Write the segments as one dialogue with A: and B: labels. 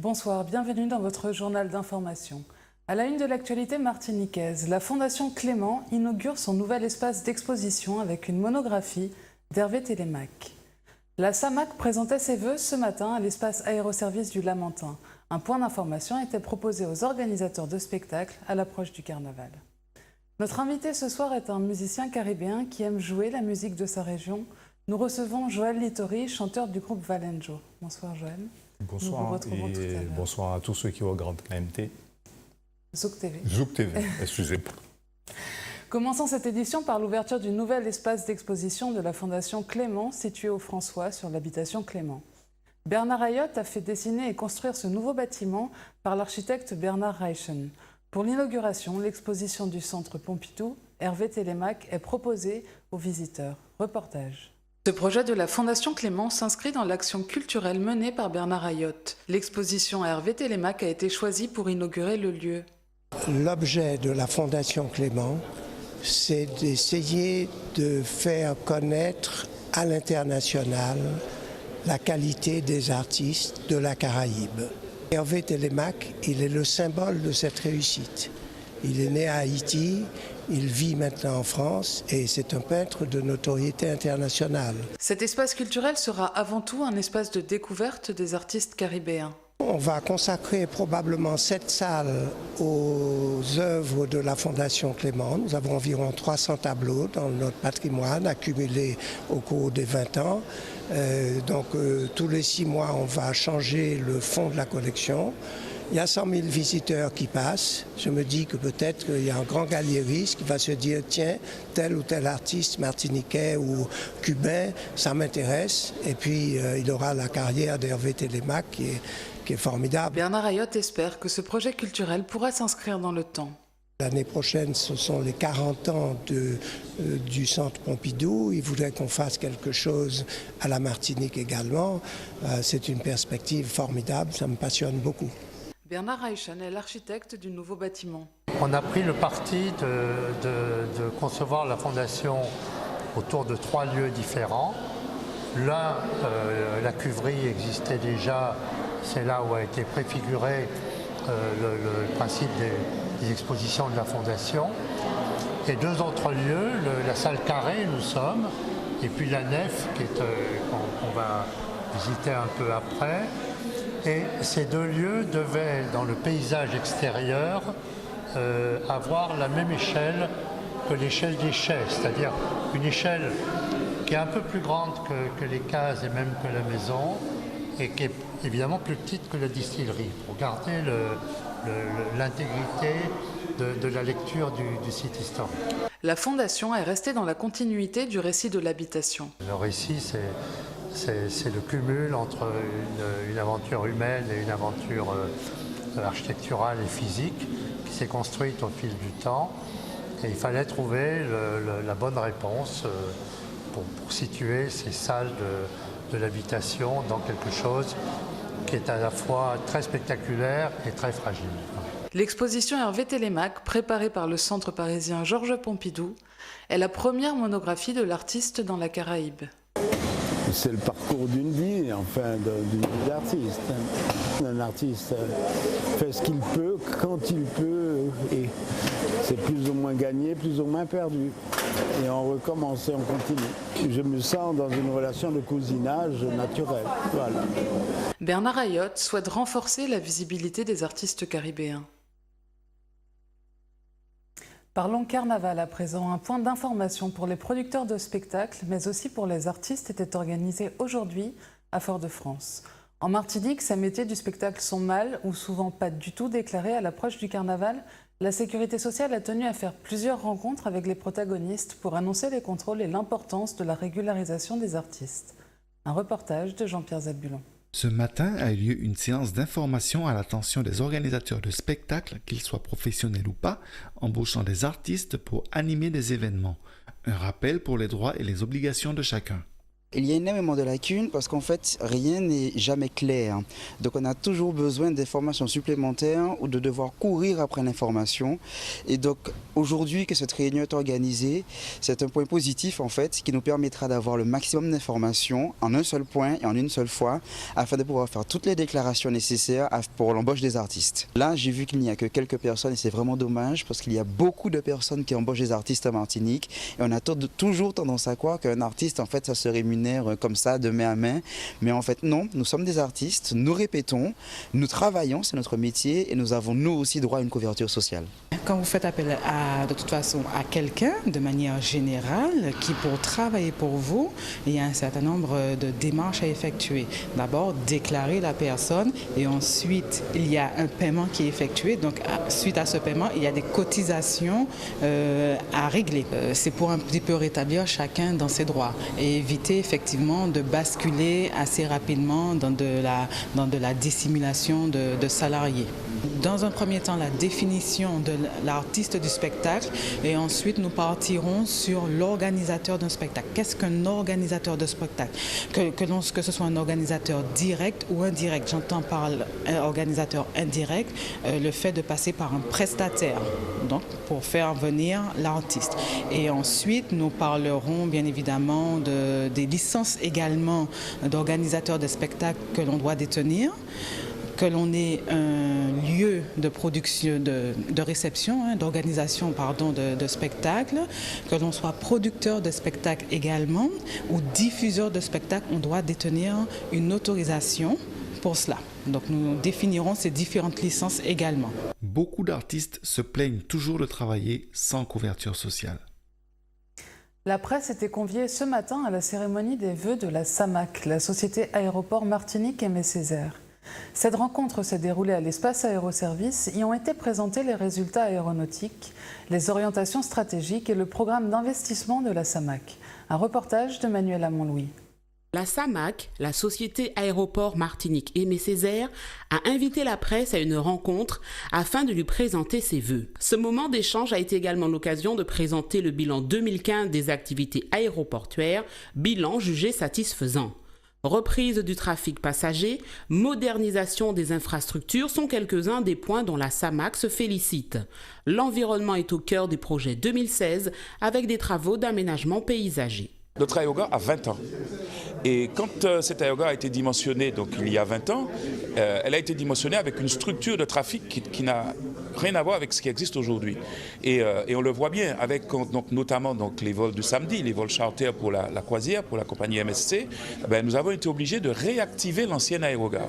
A: Bonsoir, bienvenue dans votre journal d'information. À la une de l'actualité martiniquaise, la Fondation Clément inaugure son nouvel espace d'exposition avec une monographie d'Hervé Télémaque. La SAMAC présentait ses vœux ce matin à l'espace aéroservice du Lamentin. Un point d'information était proposé aux organisateurs de spectacles à l'approche du carnaval. Notre invité ce soir est un musicien caribéen qui aime jouer la musique de sa région. Nous recevons Joël Littori, chanteur du groupe Valenjo. Bonsoir Joël.
B: Bonsoir et bonsoir à tous ceux qui regardent KMT.
A: Zouk TV.
B: Zouk TV, excusez-moi.
A: Commençons cette édition par l'ouverture du nouvel espace d'exposition de la Fondation Clément, situé au François, sur l'habitation Clément. Bernard Ayotte a fait dessiner et construire ce nouveau bâtiment par l'architecte Bernard Reichen. Pour l'inauguration, l'exposition du Centre Pompidou, Hervé Télémaque, est proposée aux visiteurs. Reportage. Ce projet de la Fondation Clément s'inscrit dans l'action culturelle menée par Bernard Ayotte. L'exposition Hervé Télémaque a été choisie pour inaugurer le lieu.
C: L'objet de la Fondation Clément, c'est d'essayer de faire connaître à l'international la qualité des artistes de la Caraïbe. Hervé Télémaque, il est le symbole de cette réussite. Il est né à Haïti, il vit maintenant en France et c'est un peintre de notoriété internationale.
A: Cet espace culturel sera avant tout un espace de découverte des artistes caribéens.
C: On va consacrer probablement 7 salles aux œuvres de la Fondation Clément. Nous avons environ 300 tableaux dans notre patrimoine accumulés au cours des 20 ans. Tous les 6 mois, on va changer le fond de la collection. Il y a 100 000 visiteurs qui passent. Je me dis que peut-être qu'il y a un grand galériste qui va se dire « Tiens, tel ou tel artiste martiniquais ou cubain, ça m'intéresse ». Et puis, il aura la carrière d'Hervé Télémaque qui est formidable.
A: Bernard Ayotte espère que ce projet culturel pourra s'inscrire dans le temps.
C: L'année prochaine, ce sont les 40 ans du Centre Pompidou. Il voudrait qu'on fasse quelque chose à la Martinique également. C'est une perspective formidable, ça me passionne beaucoup.
A: Bernard Reichen est l'architecte du nouveau bâtiment.
D: On a pris le parti de concevoir la fondation autour de 3 lieux différents. L'un, la cuverie existait déjà, c'est là où a été préfiguré le principe des expositions de la fondation. Et 2 autres lieux, la salle carrée, nous sommes, et puis la nef qu'on va visiter un peu après. Et ces 2 lieux devaient, dans le paysage extérieur, avoir la même échelle que l'échelle des chais, c'est-à-dire une échelle qui est un peu plus grande que les cases et même que la maison, et qui est évidemment plus petite que la distillerie, pour garder l'intégrité de la lecture du site historique.
A: La fondation est restée dans la continuité du récit de l'habitation.
D: Le récit, c'est le cumul entre une aventure humaine et une aventure architecturale et physique qui s'est construite au fil du temps. Et il fallait trouver la bonne réponse pour situer ces salles de l'habitation dans quelque chose qui est à la fois très spectaculaire et très fragile.
A: L'exposition Hervé Télémaque, préparée par le Centre parisien Georges Pompidou, est la première monographie de l'artiste dans la Caraïbe.
E: C'est le parcours d'une vie, enfin, d'une vie d'artiste. Un artiste fait ce qu'il peut, quand il peut, et c'est plus ou moins gagné, plus ou moins perdu. Et on recommence et on continue. Je me sens dans une relation de cousinage naturel. Voilà.
A: Bernard Ayotte souhaite renforcer la visibilité des artistes caribéens. Parlons carnaval à présent. Un point d'information pour les producteurs de spectacles, mais aussi pour les artistes, était organisé aujourd'hui à Fort-de-France. En Martinique, ces métiers du spectacle sont mal ou souvent pas du tout déclarés à l'approche du carnaval. La Sécurité sociale a tenu à faire plusieurs rencontres avec les protagonistes pour annoncer les contrôles et l'importance de la régularisation des artistes. Un reportage de Jean-Pierre Zabulon.
F: Ce matin a eu lieu une séance d'information à l'attention des organisateurs de spectacles, qu'ils soient professionnels ou pas, embauchant des artistes pour animer des événements. Un rappel pour les droits et les obligations de chacun.
G: Il y a énormément de lacunes parce qu'en fait, rien n'est jamais clair. Donc on a toujours besoin d'informations supplémentaires ou de devoir courir après l'information. Et donc aujourd'hui que cette réunion est organisée, c'est un point positif en fait qui nous permettra d'avoir le maximum d'informations en un seul point et en une seule fois afin de pouvoir faire toutes les déclarations nécessaires pour l'embauche des artistes. Là, j'ai vu qu'il n'y a que quelques personnes et c'est vraiment dommage parce qu'il y a beaucoup de personnes qui embauchent des artistes en Martinique et on a toujours tendance à croire qu'un artiste en fait ça se rémunère comme ça de main à main, mais en fait non, nous sommes des artistes, nous répétons, nous travaillons, c'est notre métier et nous avons nous aussi droit à une couverture sociale.
H: Quand vous faites appel de toute façon à quelqu'un de manière générale qui pour travailler pour vous, il y a un certain nombre de démarches à effectuer. D'abord déclarer la personne et ensuite il y a un paiement qui est effectué, donc suite à ce paiement il y a des cotisations à régler. C'est pour un petit peu rétablir chacun dans ses droits et éviter effectivement de basculer assez rapidement dans de la dissimulation de salariés. Dans un premier temps, la définition de l'artiste du spectacle et ensuite nous partirons sur l'organisateur d'un spectacle. Qu'est-ce qu'un organisateur de spectacle ? Que ce soit un organisateur direct ou indirect. J'entends par organisateur indirect le fait de passer par un prestataire donc, pour faire venir l'artiste. Et ensuite, nous parlerons bien évidemment des licences également d'organisateurs de spectacles que l'on doit détenir, que l'on ait un lieu de production, de réception, d'organisation de spectacles, que l'on soit producteur de spectacles également ou diffuseur de spectacles, on doit détenir une autorisation pour cela. Donc nous définirons ces différentes licences également.
F: Beaucoup d'artistes se plaignent toujours de travailler sans couverture sociale.
A: La presse était conviée ce matin à la cérémonie des vœux de la SAMAC, la Société Aéroport Martinique Aimé Césaire. Cette rencontre s'est déroulée à l'espace aéroservice. Y ont été présentés les résultats aéronautiques, les orientations stratégiques et le programme d'investissement de la SAMAC. Un reportage de Manuela Montlouis.
I: La SAMAC, la Société Aéroport Martinique Aimé Césaire, a invité la presse à une rencontre afin de lui présenter ses vœux. Ce moment d'échange a été également l'occasion de présenter le bilan 2015 des activités aéroportuaires, bilan jugé satisfaisant. Reprise du trafic passager, modernisation des infrastructures sont quelques-uns des points dont la SAMAC se félicite. L'environnement est au cœur du projet 2016 avec des travaux d'aménagement paysager.
J: Notre aérogare a 20 ans. Et quand cet aérogare a été dimensionné, donc il y a 20 ans, elle a été dimensionnée avec une structure de trafic qui n'a rien à voir avec ce qui existe aujourd'hui. Et on le voit bien, avec donc, notamment donc, les vols du samedi, les vols charter pour la croisière, pour la compagnie MSC, nous avons été obligés de réactiver l'ancien aérogare.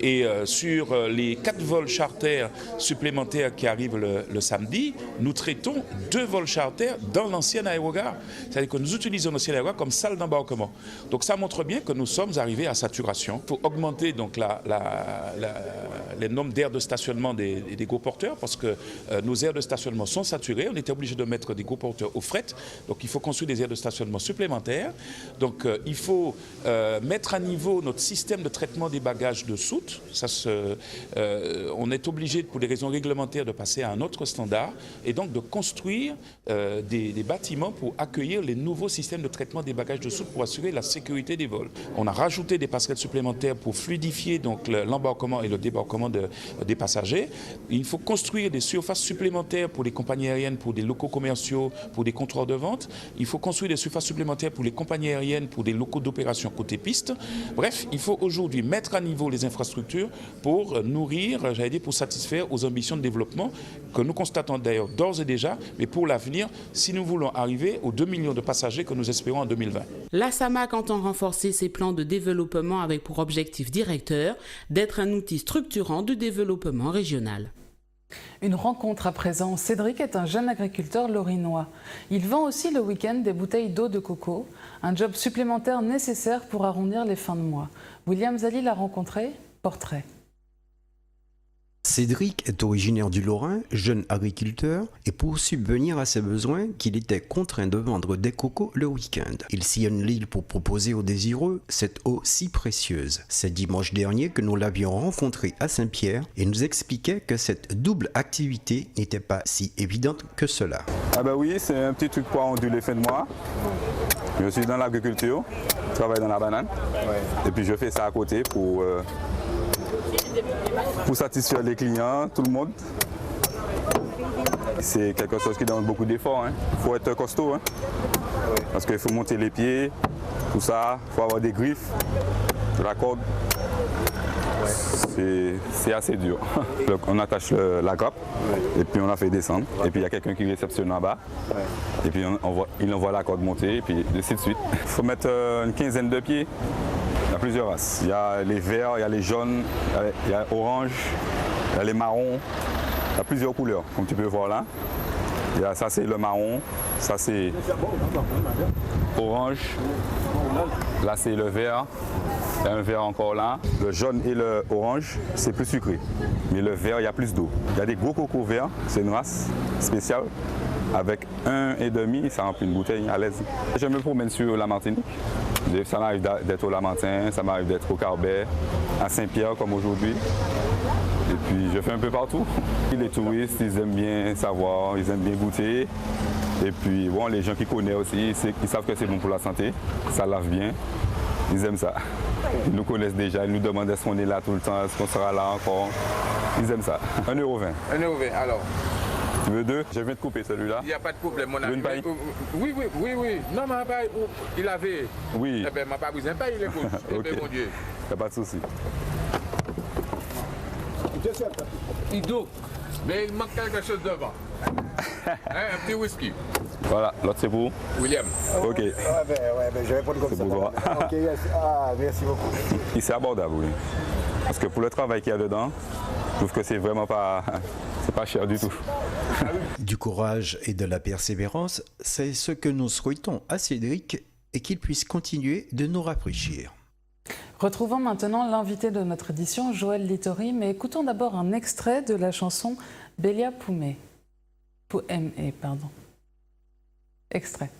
J: Et sur les 4 vols charter supplémentaires qui arrivent le samedi, nous traitons 2 vols charter dans l'ancien aérogare. C'est-à-dire que nous utilisons l'ancien aérogare comme salle d'embarquement. Donc ça montre bien que nous sommes arrivés à saturation. Il faut augmenter donc les nombres d'aires de stationnement des gros porteurs parce que nos aires de stationnement sont saturées. On était obligé de mettre des gros porteurs au fret. Donc il faut construire des aires de stationnement supplémentaires. Donc il faut mettre à niveau notre système de traitement des bagages de soute. On est obligé, pour des raisons réglementaires, de passer à un autre standard et donc de construire des bâtiments pour accueillir les nouveaux systèmes de traitement des bagages de soute pour assurer la sécurité des vols. On a rajouté des passerelles supplémentaires pour fluidifier donc l'embarquement et le débarquement des passagers. Il faut construire des surfaces supplémentaires pour les compagnies aériennes, pour des locaux commerciaux, pour des comptoirs de vente. Il faut construire des surfaces supplémentaires pour les compagnies aériennes, pour des locaux d'opération côté piste. Bref, il faut aujourd'hui mettre à niveau les infrastructures pour nourrir, pour satisfaire aux ambitions de développement que nous constatons d'ailleurs d'ores et déjà, mais pour l'avenir, si nous voulons arriver aux 2 millions de passagers que nous espérons en 2020.
I: La SAMAC entend renforcer ses plans de développement avec pour objectif directeur d'être un outil structurant du développement régional.
A: Une rencontre à présent. Cédric est un jeune agriculteur lorinois. Il vend aussi le week-end des bouteilles d'eau de coco, un job supplémentaire nécessaire pour arrondir les fins de mois. William Zali l'a rencontré. Portrait.
K: Cédric est originaire du Lorrain, jeune agriculteur, et pour subvenir à ses besoins, qu'il était contraint de vendre des cocos le week-end. Il sillonne l'île pour proposer aux désireux cette eau si précieuse. C'est dimanche dernier que nous l'avions rencontré à Saint-Pierre et nous expliquait que cette double activité n'était pas si évidente que cela.
L: Ah bah oui, c'est un petit truc pour arrondir les fins de mois. Je suis dans l'agriculture, je travaille dans la banane. Et puis je fais ça à côté pour satisfaire les clients, tout le monde. C'est quelque chose qui demande beaucoup d'efforts. Il faut être costaud. Parce qu'il faut monter les pieds, tout ça, il faut avoir des griffes, de la corde. C'est assez dur. Donc, on attache la grappe et puis on la fait descendre. Et puis il y a quelqu'un qui réceptionne en bas. Et puis il envoie la corde monter et puis ainsi de suite. Il faut mettre une quinzaine de pieds. Il y a plusieurs races. Il y a les verts, il y a les jaunes, il y a orange, il y a les marrons. Il y a plusieurs couleurs, comme tu peux voir là. Ça c'est le marron, ça c'est orange, là c'est le vert, il y a un vert encore là. Le jaune et le orange, c'est plus sucré. Mais le vert, il y a plus d'eau. Il y a des gros cocos verts, c'est une race spéciale. Avec 1,5, ça remplit une bouteille à l'aise. Je me promène sur la Martinique. Ça m'arrive d'être au Lamentin, ça m'arrive d'être au Carbet, à Saint-Pierre comme aujourd'hui. Et puis je fais un peu partout. Les touristes, ils aiment bien savoir, ils aiment bien goûter. Et puis bon, les gens qui connaissent aussi, ils savent que c'est bon pour la santé, ça lave bien. Ils aiment ça. Ils nous connaissent déjà, ils nous demandent est-ce qu'on est là tout le temps, est-ce qu'on sera là encore. Ils aiment ça. 1,20 €.
M: 1,20 €, alors.
L: Tu veux 2? Je viens de couper celui-là.
M: Il n'y a pas de problème, mon ami.
L: Une paille?
M: Oui. Non, ma paille, il avait.
L: Oui.
M: Eh bien, ma paille, vous n'avez pas, il est gauche.
L: Ok.
M: Eh bien, mon Dieu.
L: Il n'y a pas de souci.
M: Ido, mais il manque quelque chose devant. Un petit whisky.
L: Voilà, l'autre c'est pour
M: William.
L: Ok.
N: Je vais prendre comme ça.
L: Pour toi.
N: Ok, yes. Ah, merci beaucoup.
L: C'est abordable, oui. Parce que pour le travail qu'il y a dedans, je trouve que c'est vraiment pas, c'est pas cher du tout.
K: Du courage et de la persévérance, c'est ce que nous souhaitons à Cédric et qu'il puisse continuer de nous rafraîchir.
A: Retrouvons maintenant l'invité de notre édition, Joël Littori, mais écoutons d'abord un extrait de la chanson Belia Poumé. Pardon. Extrait.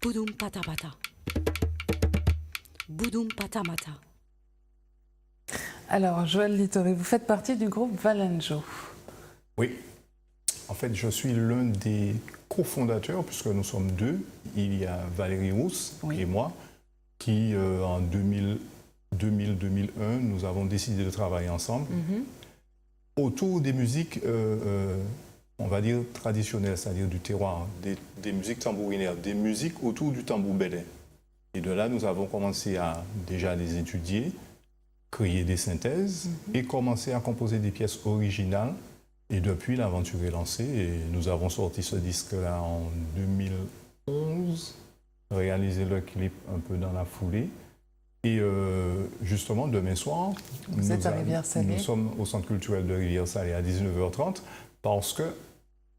O: Boudoum patapata. Boudoum patamata.
A: Alors, Joël Littori, vous faites partie du groupe Valenjo.
B: Oui. En fait, je suis l'un des cofondateurs, puisque nous sommes deux. Il y a Valérie Rousse et moi, qui en 2000-2001, nous avons décidé de travailler ensemble autour des musiques, on va dire, traditionnelles, c'est-à-dire du terroir, des musiques tambourinaires, des musiques autour du tambour belé. Et de là, nous avons commencé à déjà les étudier, créer des synthèses et commencer à composer des pièces originales. Et depuis, l'aventure est lancée et nous avons sorti ce disque-là en 2011, réalisé le clip un peu dans la foulée. Et justement, demain soir, nous sommes au Centre culturel de Rivière-Salée à 19h30 parce que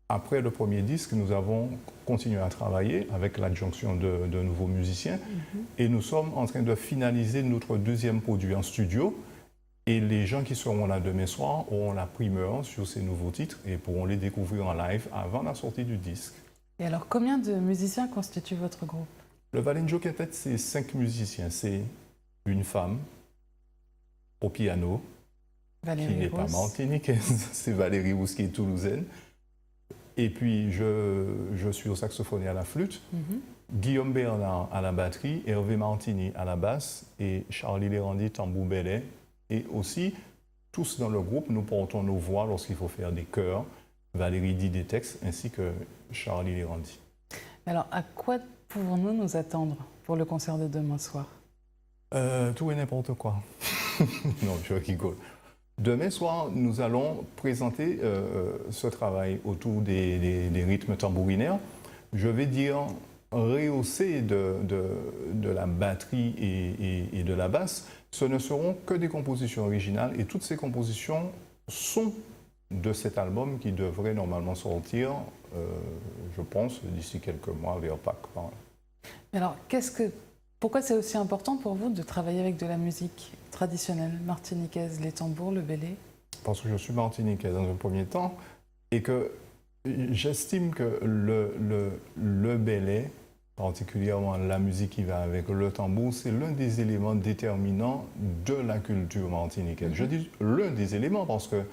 B: après le premier disque, nous avons continué à travailler avec l'adjonction de nouveaux musiciens et nous sommes en train de finaliser notre deuxième produit en studio. Et les gens qui seront là demain soir auront la primeur sur ces nouveaux titres et pourront les découvrir en live avant la sortie du disque.
A: Et alors, combien de musiciens constituent votre groupe?
B: Le Valenjo Quintet, c'est 5 musiciens. C'est une femme au piano,
A: Valérie
B: qui n'est pas martiniquaise, c'est Valérie Rousse qui est toulousaine. Et puis, je suis au saxophone et à la flûte. Guillaume Bernard à la batterie, Hervé Martini à la basse et Charlie Lérandi, tambour belé. Et aussi, tous dans le groupe, nous portons nos voix lorsqu'il faut faire des chœurs. Valérie dit des textes, ainsi que Charlie Lérandi.
A: Alors, à quoi pouvons-nous nous attendre pour le concert de demain soir?
B: Tout et n'importe quoi. Non, je rigole. Demain soir, nous allons présenter ce travail autour des rythmes tambourinaires. Je vais dire rehaussé de la batterie et de la basse. Ce ne seront que des compositions originales et toutes ces compositions sont de cet album qui devrait normalement sortir, je pense, d'ici quelques mois vers Pâques.
A: Alors, pourquoi c'est aussi important pour vous de travailler avec de la musique traditionnelle, martiniquaise, les tambours, le bélé?
B: Parce que je suis martiniquais dans un premier temps et que j'estime que le bélé, particulièrement la musique qui va avec le tambour, c'est l'un des éléments déterminants de la culture martiniquaise. Je dis l'un des éléments parce que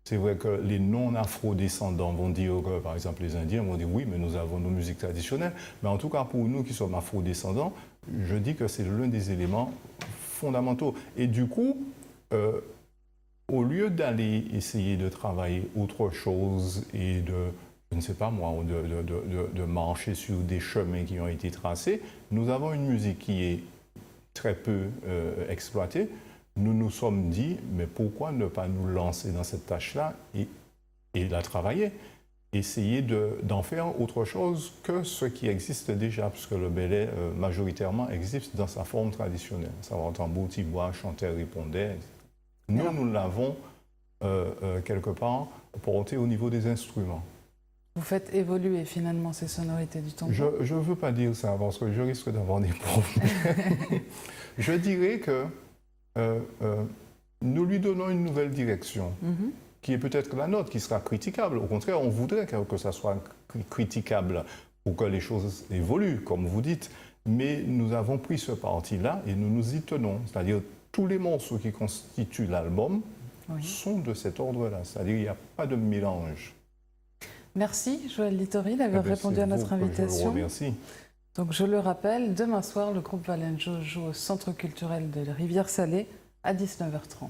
B: c'est vrai que les non-afro-descendants vont dire que, par exemple, les Indiens vont dire oui, mais nous avons nos musiques traditionnelles. Mais en tout cas, pour nous qui sommes afro-descendants, je dis que c'est l'un des éléments fondamentaux. Et du coup, au lieu d'aller essayer de travailler autre chose et je ne sais pas moi, de marcher sur des chemins qui ont été tracés, nous avons une musique qui est très peu exploitée. Nous nous sommes dit, mais pourquoi ne pas nous lancer dans cette tâche-là et la travailler? Essayer d'en faire autre chose que ce qui existe déjà, puisque le bélé majoritairement existe dans sa forme traditionnelle. Savoir tambour, tibois, chanteur, répondait. Nous l'avons quelque part porté au niveau des instruments.
A: Vous faites évoluer finalement ces sonorités du tambour?
B: Je ne veux pas dire ça parce que je risque d'avoir des problèmes. Je dirais que nous lui donnons une nouvelle direction, qui est peut-être la nôtre, qui sera critiquable. Au contraire, on voudrait que ça soit critiquable pour que les choses évoluent, comme vous dites. Mais nous avons pris ce parti-là et nous nous y tenons. C'est-à-dire tous les morceaux qui constituent l'album sont de cet ordre-là. C'est-à-dire qu'il n'y a pas de mélange.
A: Merci Joël Littori d'avoir répondu à notre invitation.
B: Je vous remercie.
A: Donc je le rappelle, demain soir, le groupe Valenjo joue au Centre culturel de Rivière-Salée à 19h30.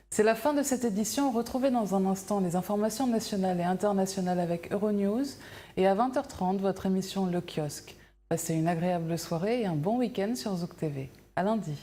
A: C'est la fin de cette édition. Retrouvez dans un instant les informations nationales et internationales avec Euronews et à 20h30 votre émission Le Kiosque. Passez une agréable soirée et un bon week-end sur Zouk TV. À lundi.